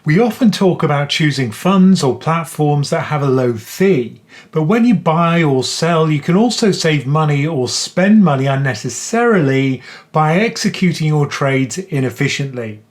We often talk about choosing funds or platforms that have a low fee, but when you buy or sell, you can also save money or spend money unnecessarily by executing your trades inefficiently.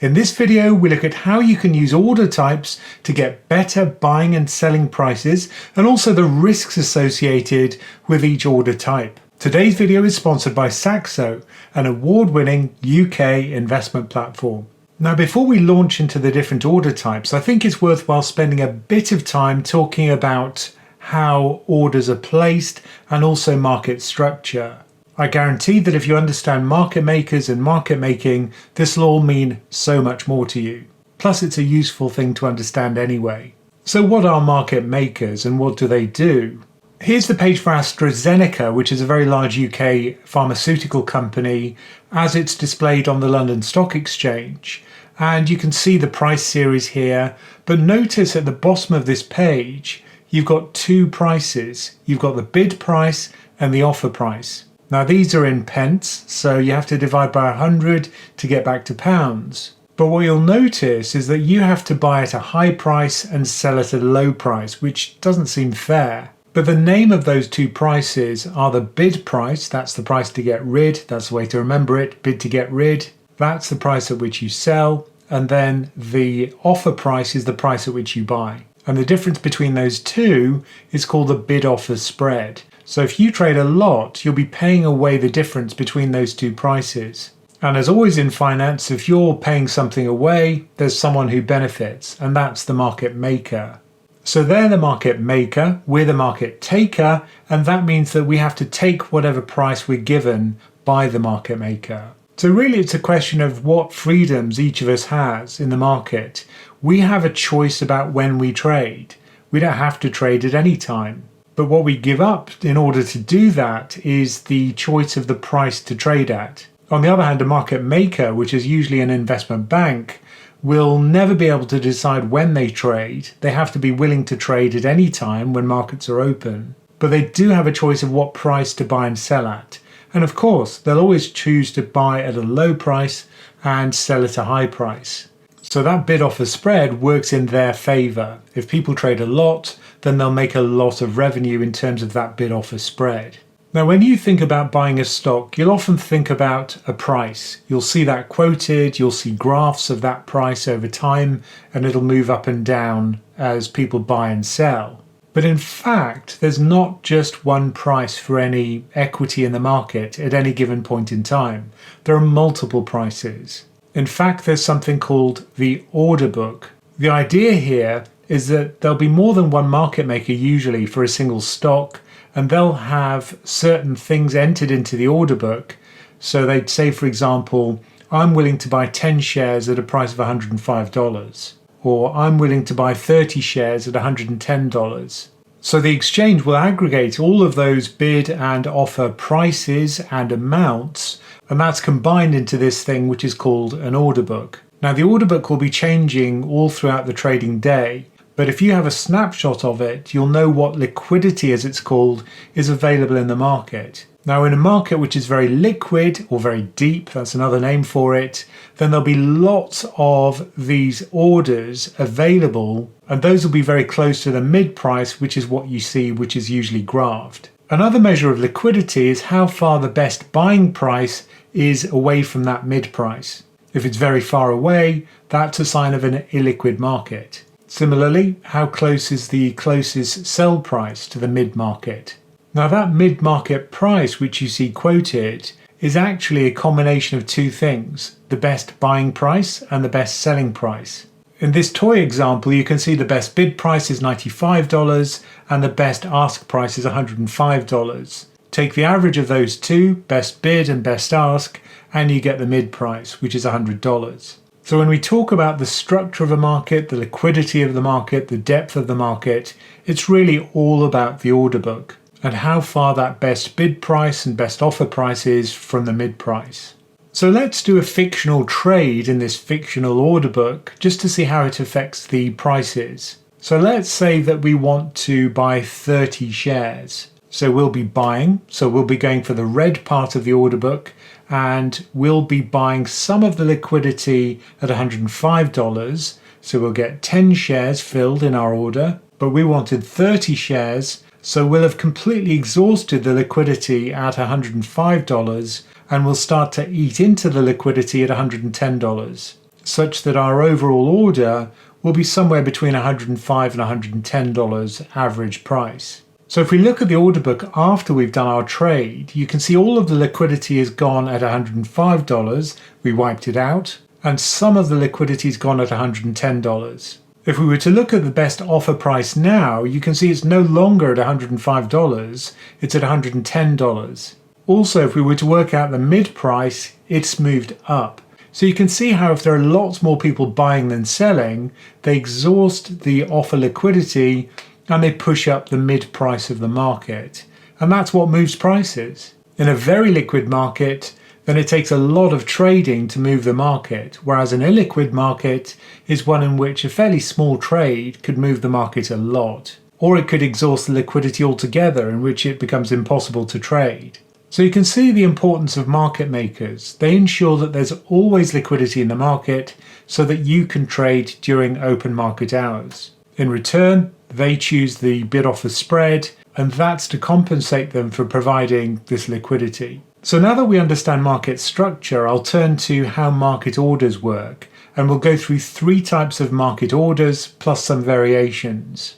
In this video, we look at how you can use order types to get better buying and selling prices and also the risks associated with each order type. Today's video is sponsored by Saxo, an award-winning UK investment platform. Now, before we launch into the different order types, I think it's worthwhile spending a bit of time talking about how orders are placed and also market structure. I guarantee that if you understand market makers and market making, this will all mean so much more to you. Plus, it's a useful thing to understand anyway. So what are market makers and what do they do? Here's the page for AstraZeneca, which is a very large UK pharmaceutical company, as it's displayed on the London Stock Exchange. And you can see the price series here, but notice at the bottom of this page, you've got two prices. You've got the bid price and the offer price. Now these are in pence, so you have to divide by 100 to get back to pounds. But what you'll notice is that you have to buy at a high price and sell at a low price, which doesn't seem fair. But the name of those two prices are the bid price, that's the price to get rid, that's the way to remember it, bid to get rid. That's the price at which you sell, and then the offer price is the price at which you buy. And the difference between those two is called the bid-offer spread. So if you trade a lot, you'll be paying away the difference between those two prices. And as always in finance, if you're paying something away, there's someone who benefits, and that's the market maker. So they're the market maker, we're the market taker, and that means that we have to take whatever price we're given by the market maker. So really it's a question of what freedoms each of us has in the market. We have a choice about when we trade. We don't have to trade at any time. But what we give up in order to do that is the choice of the price to trade at. On the other hand, a market maker, which is usually an investment bank, will never be able to decide when they trade. They have to be willing to trade at any time when markets are open. But they do have a choice of what price to buy and sell at. And of course, they'll always choose to buy at a low price and sell at a high price. So that bid-offer spread works in their favor. If people trade a lot, then they'll make a lot of revenue in terms of that bid-offer spread. Now, when you think about buying a stock, you'll often think about a price. You'll see that quoted, you'll see graphs of that price over time, and it'll move up and down as people buy and sell. But in fact, there's not just one price for any equity in the market at any given point in time. There are multiple prices. In fact, there's something called the order book. The idea here is that there'll be more than one market maker usually for a single stock, and they'll have certain things entered into the order book. So they'd say, for example, I'm willing to buy 10 shares at a price of $105, or I'm willing to buy 30 shares at $110. So the exchange will aggregate all of those bid and offer prices and amounts, and that's combined into this thing which is called an order book. Now the order book will be changing all throughout the trading day, but if you have a snapshot of it, you'll know what liquidity, as it's called, is available in the market. Now in a market which is very liquid or very deep, that's another name for it, then there'll be lots of these orders available, and those will be very close to the mid price, which is what you see, which is usually graphed. Another measure of liquidity is how far the best buying price is away from that mid price. If it's very far away, that's a sign of an illiquid market. Similarly, how close is the closest sell price to the mid-market? Now that mid-market price which you see quoted is actually a combination of two things, the best buying price and the best selling price. In this toy example, you can see the best bid price is $95 and the best ask price is $105. Take the average of those two, best bid and best ask, and you get the mid price, which is $100. So when we talk about the structure of a market, the liquidity of the market, the depth of the market, it's really all about the order book and how far that best bid price and best offer price is from the mid price. So let's do a fictional trade in this fictional order book just to see how it affects the prices. So let's say that we want to buy 30 shares. So we'll be buying, so we'll be going for the red part of the order book, and we'll be buying some of the liquidity at $105 So we'll get 10 shares filled in our order, but we wanted 30 shares, so we'll have completely exhausted the liquidity at $105 and we'll start to eat into the liquidity at $110, such that our overall order will be somewhere between $105 and $110 average price. So if we look at the order book after we've done our trade, you can see all of the liquidity is gone at $105, we wiped it out, and some of the liquidity is gone at $110. If we were to look at the best offer price now, you can see it's no longer at $105, it's at $110. Also, if we were to work out the mid price, it's moved up. So you can see how if there are lots more people buying than selling, they exhaust the offer liquidity and they push up the mid price of the market. And that's what moves prices. In a very liquid market, then it takes a lot of trading to move the market, whereas an illiquid market is one in which a fairly small trade could move the market a lot. Or it could exhaust the liquidity altogether, in which it becomes impossible to trade. So you can see the importance of market makers. They ensure that there's always liquidity in the market so that you can trade during open market hours. In return, they choose the bid-offer spread, and that's to compensate them for providing this liquidity. So now that we understand market structure, I'll turn to how market orders work, and we'll go through 3 types of market orders plus some variations.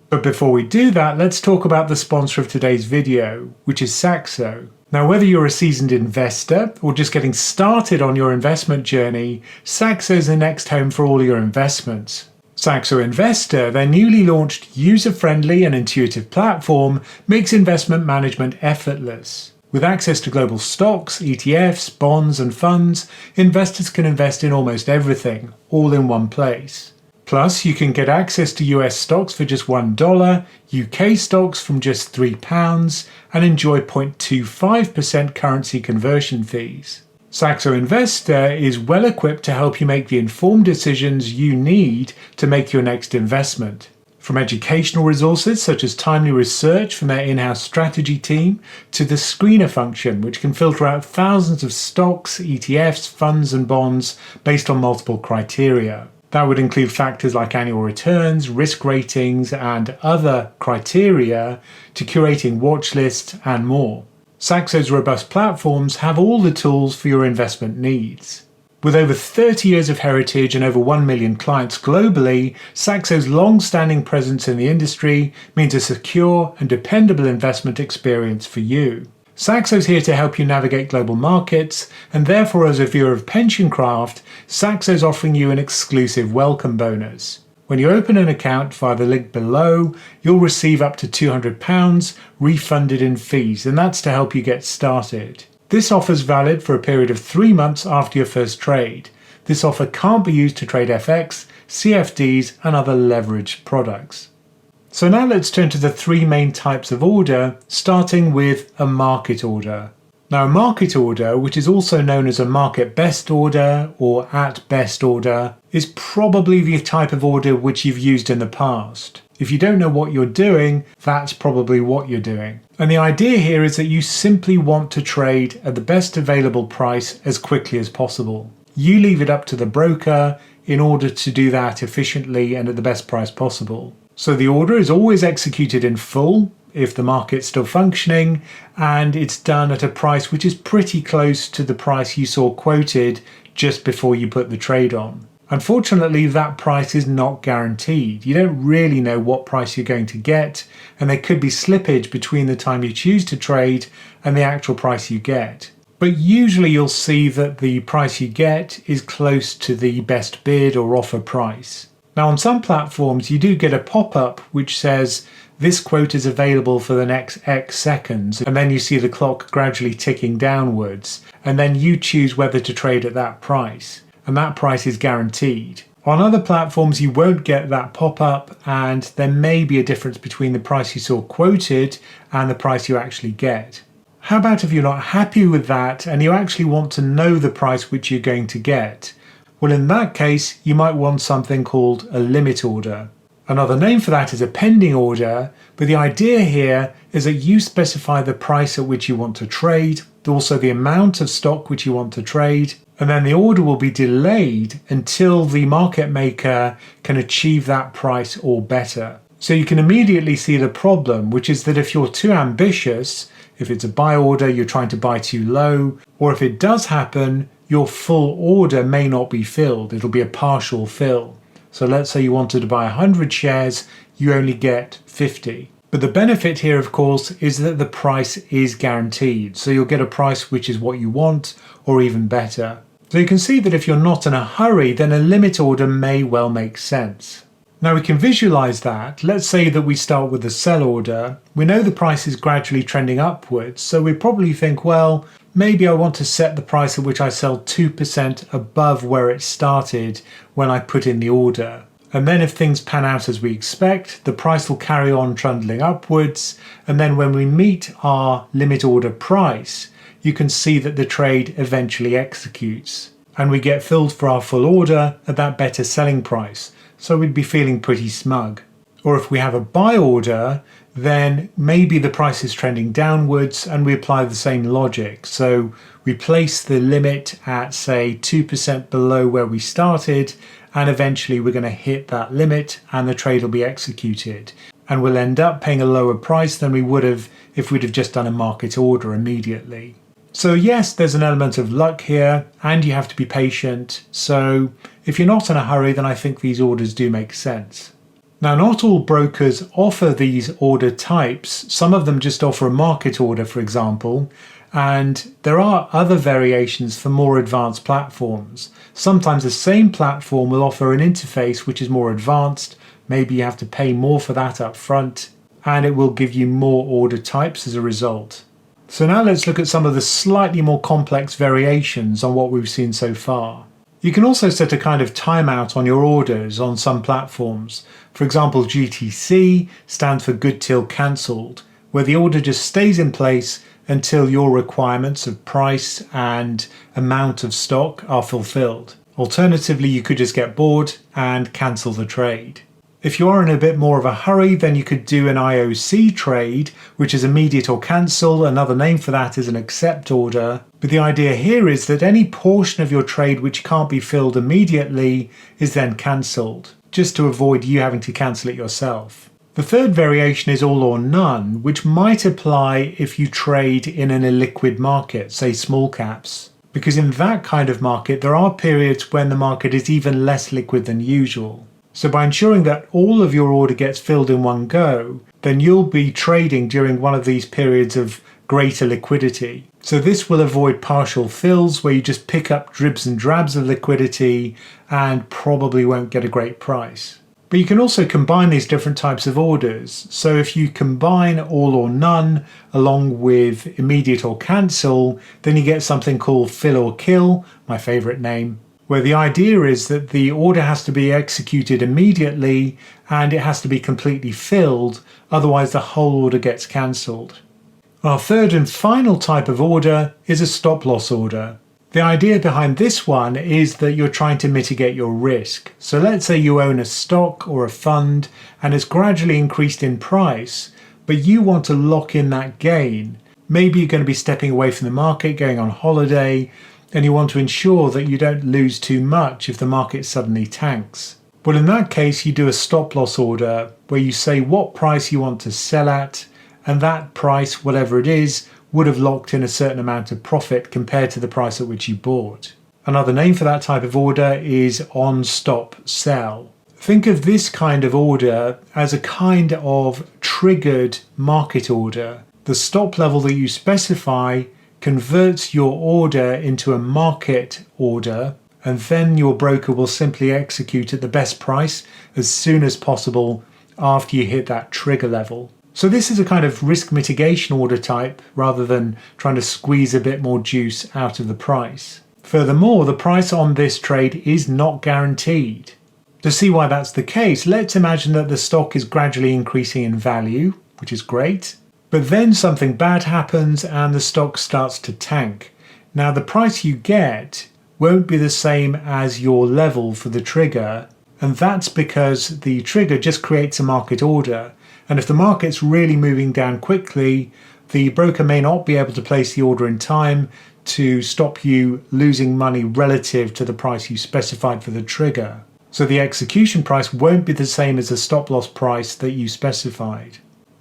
But before we do that, let's talk about the sponsor of today's video, which is Saxo. Now, whether you're a seasoned investor or just getting started on your investment journey, Saxo is the next home for all your investments. Saxo Investor, their newly launched user-friendly and intuitive platform, makes investment management effortless. With access to global stocks, ETFs, bonds, and funds, investors can invest in almost everything, all in one place. Plus, you can get access to US stocks for just $1, UK stocks from just £3, and enjoy 0.25% currency conversion fees. Saxo Investor is well equipped to help you make the informed decisions you need to make your next investment. From educational resources such as timely research from their in-house strategy team to the screener function, which can filter out thousands of stocks, ETFs, funds and bonds based on multiple criteria. That would include factors like annual returns, risk ratings and other criteria to curating watch lists and more. Saxo's robust platforms have all the tools for your investment needs. With over 30 years of heritage and over 1 million clients globally, Saxo's long-standing presence in the industry means a secure and dependable investment experience for you. Saxo's here to help you navigate global markets, and therefore as a viewer of PensionCraft, Saxo's offering you an exclusive welcome bonus. When you open an account via the link below, you'll receive up to £200 refunded in fees, and that's to help you get started. This offer is valid for a period of 3 months after your first trade. This offer can't be used to trade FX, CFDs and other leveraged products. So now let's turn to the 3 main types of order, starting with a market order. Now a market order, which is also known as a market best order or at best order, is probably the type of order which you've used in the past. If you don't know what you're doing, that's probably what you're doing. And the idea here is that you simply want to trade at the best available price as quickly as possible. You leave it up to the broker in order to do that efficiently and at the best price possible. So the order is always executed in full if the market's still functioning, and it's done at a price which is pretty close to the price you saw quoted just before you put the trade on. Unfortunately, that price is not guaranteed. You don't really know what price you're going to get, and there could be slippage between the time you choose to trade and the actual price you get. But usually you'll see that the price you get is close to the best bid or offer price. Now on some platforms you do get a pop-up which says this quote is available for the next X seconds, and then you see the clock gradually ticking downwards, and then you choose whether to trade at that price. And that price is guaranteed. On other platforms you won't get that pop-up, and there may be a difference between the price you saw quoted and the price you actually get. How about if you're not happy with that and you actually want to know the price which you're going to get? Well, in that case you might want something called a limit order. Another name for that is a pending order, but the idea here is that you specify the price at which you want to trade, also the amount of stock which you want to trade, and then the order will be delayed until the market maker can achieve that price or better. So you can immediately see the problem, which is that if you're too ambitious, if it's a buy order, you're trying to buy too low, or if it does happen, your full order may not be filled. It'll be a partial fill. So let's say you wanted to buy 100 shares, you only get 50. But the benefit here, of course, is that the price is guaranteed. So you'll get a price which is what you want, or even better. So you can see that if you're not in a hurry, then a limit order may well make sense. Now we can visualize that. Let's say that we start with a sell order. We know the price is gradually trending upwards, so we probably think, well, maybe I want to set the price at which I sell 2% above where it started when I put in the order. And then if things pan out as we expect, the price will carry on trundling upwards. And then when we meet our limit order price, you can see that the trade eventually executes. And we get filled for our full order at that better selling price. So we'd be feeling pretty smug. Or if we have a buy order, then maybe the price is trending downwards and we apply the same logic. So we place the limit at, say, 2% below where we started, and eventually we're going to hit that limit and the trade will be executed. And we'll end up paying a lower price than we would have if we'd have just done a market order immediately. So yes, there's an element of luck here, and you have to be patient. So if you're not in a hurry, then I think these orders do make sense. Now, not all brokers offer these order types. Some of them just offer a market order, for example, and there are other variations for more advanced platforms. Sometimes the same platform will offer an interface which is more advanced. Maybe you have to pay more for that up front, and it will give you more order types as a result. So now let's look at some of the slightly more complex variations on what we've seen so far. You can also set a kind of timeout on your orders on some platforms. For example, GTC stands for Good Till Cancelled, where the order just stays in place until your requirements of price and amount of stock are fulfilled. Alternatively, you could just get bored and cancel the trade. If you are in a bit more of a hurry, then you could do an IOC trade, which is immediate or cancel. Another name for that is an accept order. But the idea here is that any portion of your trade which can't be filled immediately is then cancelled, just to avoid you having to cancel it yourself. The third variation is all or none, which might apply if you trade in an illiquid market, say small caps. Because in that kind of market, there are periods when the market is even less liquid than usual. So by ensuring that all of your order gets filled in one go, then you'll be trading during one of these periods of greater liquidity. So this will avoid partial fills where you just pick up dribs and drabs of liquidity and probably won't get a great price. But you can also combine these different types of orders. So if you combine all or none along with immediate or cancel, then you get something called fill or kill, my favorite name, where the idea is that the order has to be executed immediately and it has to be completely filled, otherwise the whole order gets cancelled. Our third and final type of order is a stop loss order. The idea behind this one is that you're trying to mitigate your risk. So let's say you own a stock or a fund and it's gradually increased in price, but you want to lock in that gain. Maybe you're going to be stepping away from the market, going on holiday, and you want to ensure that you don't lose too much if the market suddenly tanks. Well, in that case, you do a stop loss order where you say what price you want to sell at, and that price, whatever it is, would have locked in a certain amount of profit compared to the price at which you bought. Another name for that type of order is on stop sell. Think of this kind of order as a kind of triggered market order. The stop level that you specify converts your order into a market order, and then your broker will simply execute at the best price as soon as possible after you hit that trigger level. So this is a kind of risk mitigation order type rather than trying to squeeze a bit more juice out of the price. Furthermore, the price on this trade is not guaranteed. To see why that's the case, let's imagine that the stock is gradually increasing in value, which is great. But then something bad happens and the stock starts to tank. Now the price you get won't be the same as your level for the trigger, and that's because the trigger just creates a market order. And if the market's really moving down quickly, the broker may not be able to place the order in time to stop you losing money relative to the price you specified for the trigger. So the execution price won't be the same as the stop loss price that you specified.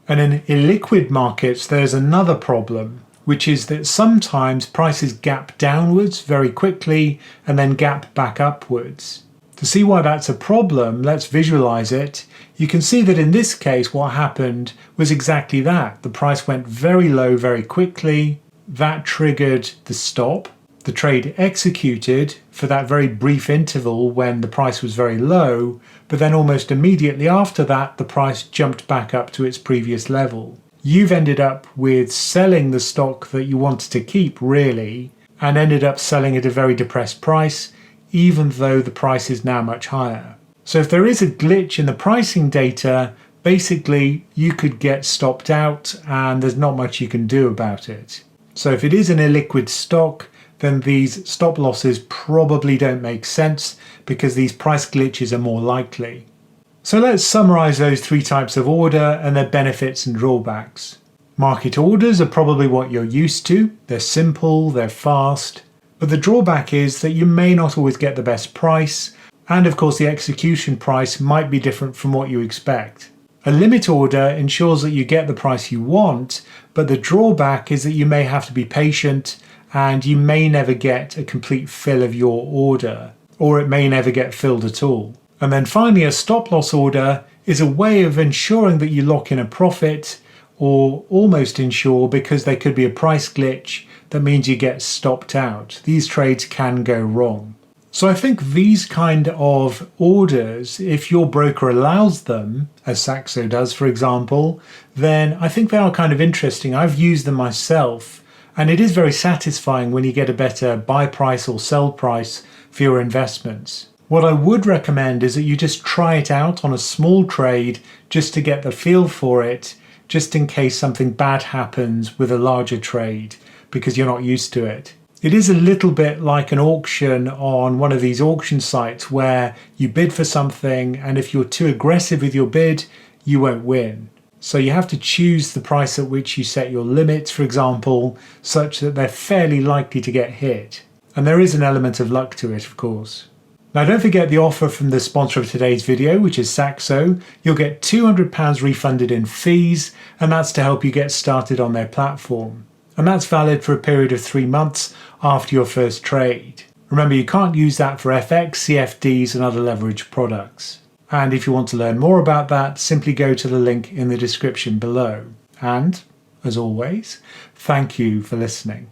And in illiquid markets, there's another problem, which is that sometimes prices gap downwards very quickly and then gap back upwards. To see why that's a problem, let's visualize it. You can see that in this case, what happened was exactly that. The price went very low very quickly. That triggered the stop. The trade executed for that very brief interval when the price was very low, but then almost immediately after that, the price jumped back up to its previous level. You've ended up with selling the stock that you wanted to keep, really, and ended up selling at a very depressed price, even though the price is now much higher. So if there is a glitch in the pricing data, basically you could get stopped out and there's not much you can do about it. So if it is an illiquid stock, then these stop losses probably don't make sense because these price glitches are more likely. So let's summarize those three types of order and their benefits and drawbacks. Market orders are probably what you're used to. They're simple, they're fast, but the drawback is that you may not always get the best price, and of course the execution price might be different from what you expect. A limit order ensures that you get the price you want, but the drawback is that you may have to be patient and you may never get a complete fill of your order, or it may never get filled at all. And then finally, a stop loss order is a way of ensuring that you lock in a profit, or almost ensure, because there could be a price glitch that means you get stopped out. These trades can go wrong. So I think these kind of orders, if your broker allows them, as Saxo does, for example, then I think they are kind of interesting. I've used them myself, and it is very satisfying when you get a better buy price or sell price for your investments. What I would recommend is that you just try it out on a small trade just to get the feel for it, just in case something bad happens with a larger trade, because you're not used to it. It is a little bit like an auction on one of these auction sites where you bid for something, and if you're too aggressive with your bid, you won't win. So you have to choose the price at which you set your limits, for example, such that they're fairly likely to get hit. And there is an element of luck to it, of course. Now don't forget the offer from the sponsor of today's video, which is Saxo. You'll get £200 refunded in fees, and that's to help you get started on their platform. And that's valid for a period of 3 months after your first trade. Remember, you can't use that for FX, CFDs and other leverage products. And if you want to learn more about that, simply go to the link in the description below. And, as always, thank you for listening.